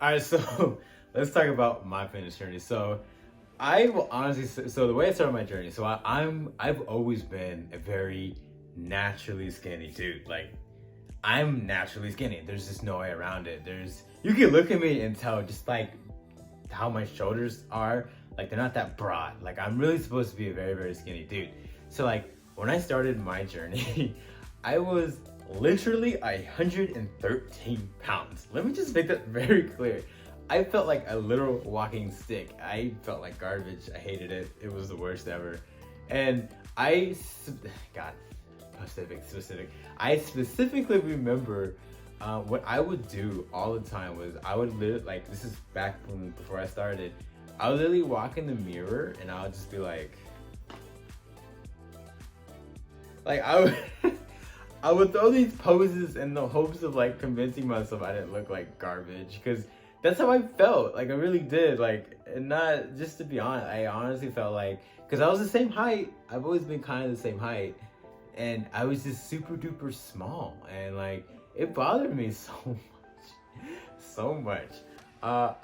All right, so let's talk about my fitness journey. So I will honestly say, so the way I started my journey, so I've always been a very naturally skinny dude. Like I'm naturally skinny. There's just no way around it. You can look at me and tell just like how my shoulders are, like they're not that broad. Like I'm really supposed to be a very, very skinny dude. So like when I started my journey, I was literally 113 pounds. Let me just make that very clear. I felt like a literal walking stick. I felt like garbage. I hated it. It was the worst ever. And God, specific. I specifically remember what I would do all the time was I would literally, like this is back before I started, I would literally walk in the mirror and I would just be like I would I would throw these poses in the hopes of like convincing myself I didn't look like garbage, because that's how I felt. Like I really did. Like, and not just to be honest, I honestly felt like, because I was the same height. I've always been kind of the same height, and I was just super duper small, and like it bothered me so much. I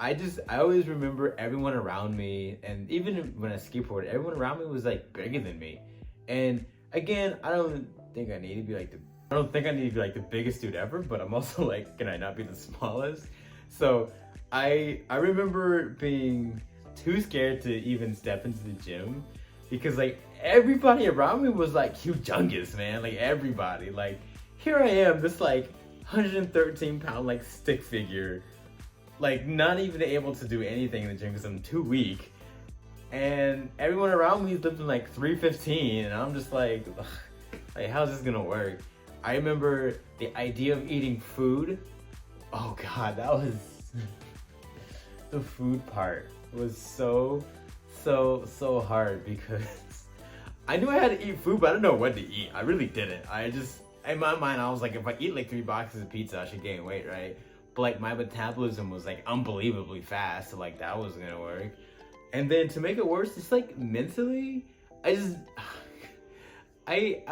always remember everyone around me, and even when I skateboarded, everyone around me was like bigger than me. And again, I don't think I need to be like the biggest dude ever, but I'm also like, can I not be the smallest? So I remember being too scared to even step into the gym, because like everybody around me was like humongous, man. Like everybody, like here I am, this like 113 pound like stick figure, like not even able to do anything in the gym because I'm too weak. And everyone around me is lifting like 315, and I'm just like, ugh, like how's this gonna work? I remember the idea of eating food. Oh God, that was the food part was so hard, because I knew I had to eat food, but I didn't know what to eat. I really didn't. I just, in my mind, I was like, if I eat like 3 boxes of pizza, I should gain weight, right? But like my metabolism was like unbelievably fast, so like that wasn't gonna work. And then to make it worse, just like mentally, I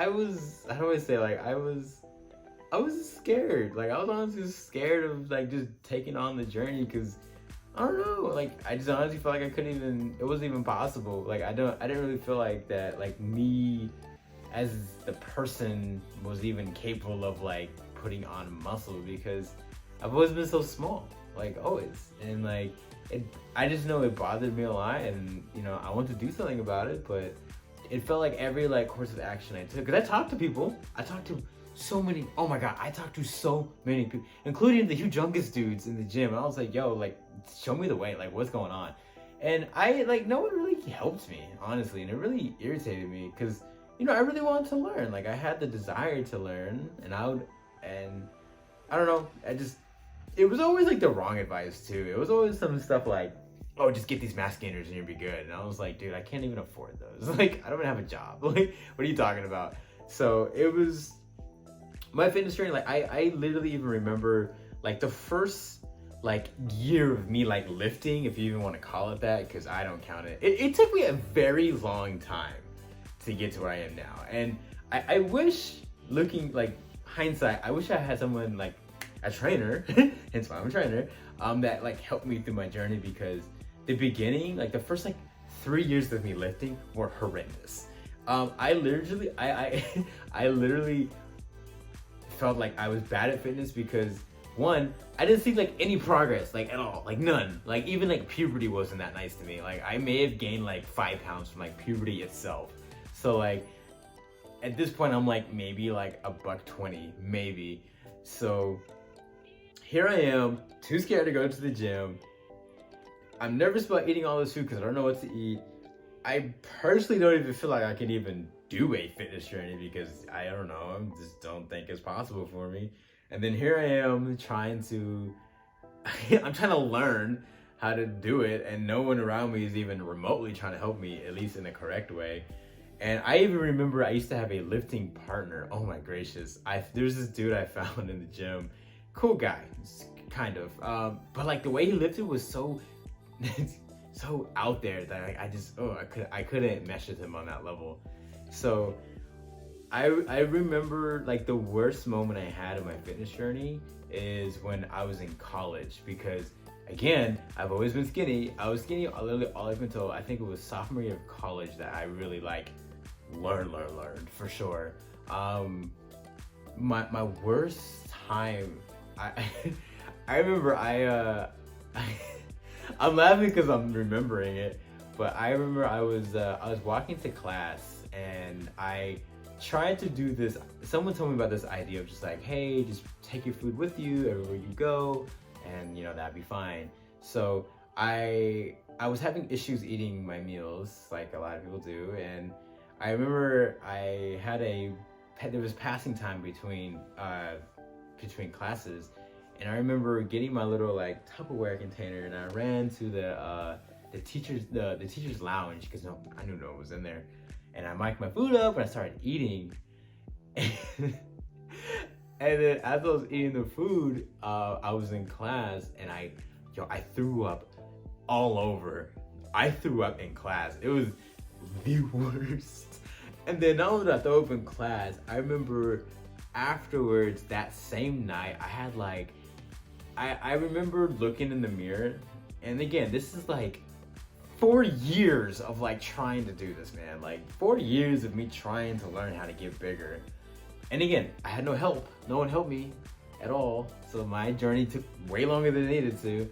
was, how do I say, like I was scared. Like I was honestly scared of like just taking on the journey, because I don't know, like I just honestly felt like I couldn't even, it wasn't even possible. Like I didn't really feel like that, like me as the person was even capable of like putting on muscle, because I've always been so small, like always. And like I just know it bothered me a lot, and you know, I want to do something about it, but it felt like every like course of action I took, because I talked to people, I talked to so many, oh my God, I talked to so many people, including the humongous dudes in the gym. And I was like, yo, like, show me the way, like, what's going on? And no one really helped me, honestly. And it really irritated me, because, you know, I really wanted to learn. Like, I had the desire to learn, and I don't know, it was always like the wrong advice too. It was always some stuff like, oh, just get these mass gainers and you'll be good. And I was like, dude, I can't even afford those. Like, I don't even have a job. Like, what are you talking about? So it was, my fitness journey, like I literally even remember like the first like year of me like lifting, if you even want to call it that, because I don't count it. It took me a very long time to get to where I am now. And I wish, looking like hindsight, I wish I had someone like a trainer, hence why I'm a trainer, that like helped me through my journey, because the beginning, like the first like 3 years of me lifting were horrendous. I literally felt like I was bad at fitness, because one, I didn't see like any progress, like at all, like none. Like even like puberty wasn't that nice to me. Like I may have gained like 5 pounds from like puberty itself. So like at this point I'm like maybe like a $120, maybe. So here I am, too scared to go to the gym. I'm nervous about eating all this food because I don't know what to eat. I personally don't even feel like I can even do a fitness journey, because I don't know, I just don't think it's possible for me. And then here I am trying to learn how to do it, and no one around me is even remotely trying to help me, at least in the correct way. And I even remember I used to have a lifting partner. Oh my gracious. There's this dude I found in the gym. Cool guy, kind of. But like the way he lifted was so so out there that like, I couldn't mesh with him on that level. So I remember like the worst moment I had in my fitness journey is when I was in college, because again, I've always been skinny. I was skinny literally all up until I think it was sophomore year of college that I really like learned for sure. My worst time, I I remember I'm laughing because I'm remembering it, but I remember I was walking to class and I tried to do this. Someone told me about this idea of just like, hey, just take your food with you everywhere you go, and you know, that'd be fine. So I was having issues eating my meals like a lot of people do, and I remember there was passing time between classes, and I remember getting my little like Tupperware container, and I ran to the teacher's lounge because I knew no one was in there, and I mic'd my food up and I started eating. And then as I was eating the food, I was in class and I threw up all over. I threw up in class. It was the worst. And then not only did I throw up in class, I remember afterwards that same night, I had like, I remember looking in the mirror, and again, this is like 4 years of like trying to do this, man. Like 4 years of me trying to learn how to get bigger. And again, I had no help. No one helped me at all. So my journey took way longer than it needed to.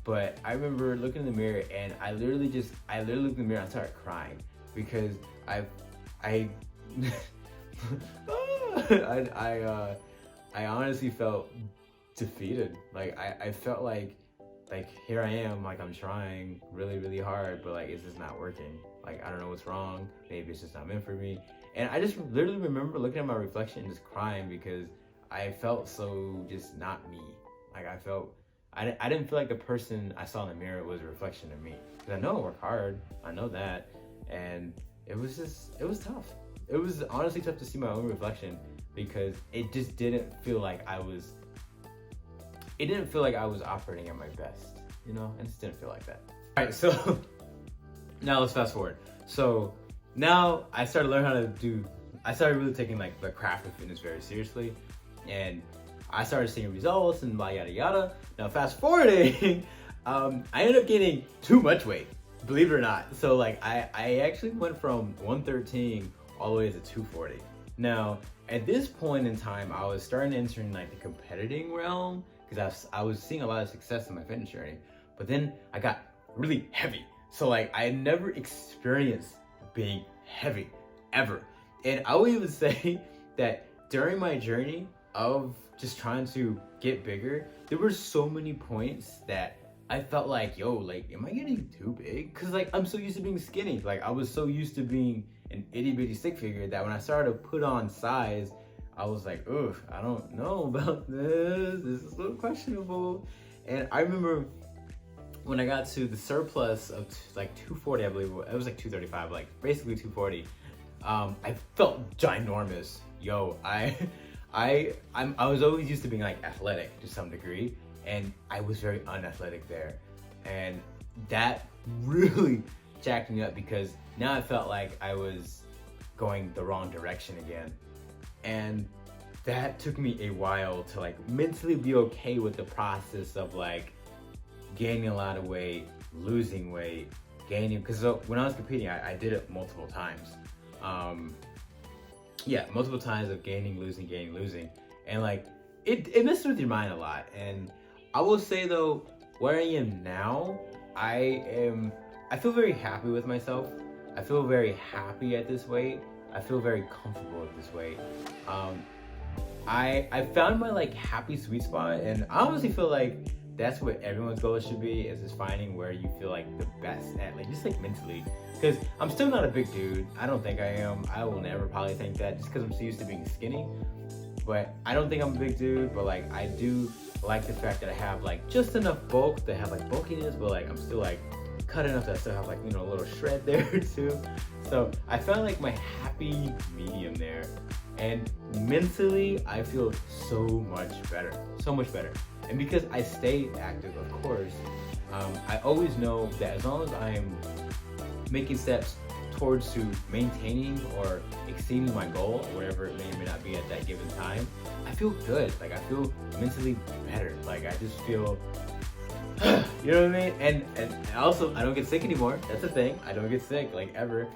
But I remember looking in the mirror, and I literally looked in the mirror and I started crying because I honestly felt defeated. Like I felt like here I am, like I'm trying really, really hard, but like it's just not working. Like I don't know what's wrong. Maybe it's just not meant for me. And I just literally remember looking at my reflection and just crying because I felt so just not me. Like I didn't feel like the person I saw in the mirror was a reflection of me. Because I know I work hard, I know that, and it was tough. It was honestly tough to see my own reflection because it just didn't feel like I was operating at my best, you know? I just didn't feel like that. All right, so now let's fast forward. So now I started really taking like the craft of fitness very seriously, and I started seeing results and yada yada. Now fast forwarding, I ended up gaining too much weight, believe it or not. So like I actually went from 113 all the way to 240. Now at this point in time, I was starting entering like the competitive realm because I was seeing a lot of success in my fitness journey. But then I got really heavy. So like I never experienced being heavy ever. And I would even say that during my journey of just trying to get bigger, there were so many points that I felt like, yo, like, am I getting too big? Cause like, I'm so used to being skinny. Like I was so used to being an itty bitty stick figure that when I started to put on size, I was like, ugh, I don't know about this. This is a little questionable. And I remember when I got to the surplus of like 240, I believe it was like 235, like basically 240. I felt ginormous. Yo, I was always used to being like athletic to some degree, and I was very unathletic there, and that really jacked me up because now I felt like I was going the wrong direction again, and that took me a while to like mentally be okay with the process of like gaining a lot of weight, losing weight, gaining, because when I was competing, I did it multiple times. Multiple times of gaining, losing, and like it messes with your mind a lot. And I will say though, where I am now, I feel very happy with myself. I feel very happy at this weight. I feel very comfortable at this weight. I found my like happy sweet spot, and I honestly feel like that's what everyone's goal should be, is just finding where you feel like the best at, like just like mentally. Because I'm still not a big dude. I don't think I am. I will never probably think that just because I'm so used to being skinny. But I don't think I'm a big dude, but like I do like the fact that I have like just enough bulk to have like bulkiness, but like I'm still like cut enough that I still have like, you know, a little shred there too. So I found like my happy medium there. And mentally, I feel so much better. And because I stay active, of course, I always know that as long as I'm making steps towards to maintaining or exceeding my goal, or whatever it may or may not be at that given time, I feel good. Like I feel mentally better. Like I just feel You know what I mean? And also, I don't get sick anymore. That's the thing. I don't get sick, like, ever.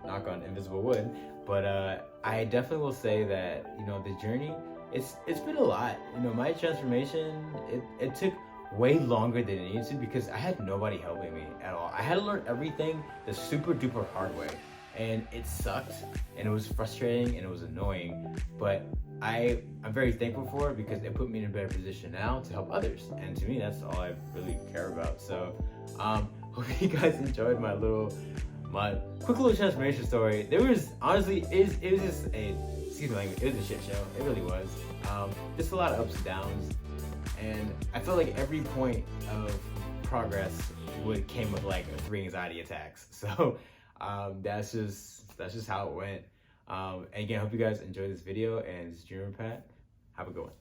Knock on invisible wood. But I definitely will say that, you know, the journey, it's been a lot. You know, my transformation, it took way longer than it needed to because I had nobody helping me at all. I had to learn everything the super duper hard way. And it sucked, and it was frustrating, and it was annoying. But I'm very thankful for it because it put me in a better position now to help others. And to me, that's all I really care about. So, hope you guys enjoyed my quick little transformation story. There was, honestly, it was just excuse my language, it was a shit show. It really was. Just a lot of ups and downs. And I felt like every point of progress came with like 3 anxiety attacks. So, that's just how it went. And again, I hope you guys enjoyed this video, and this is DreamerPat. Have a good one.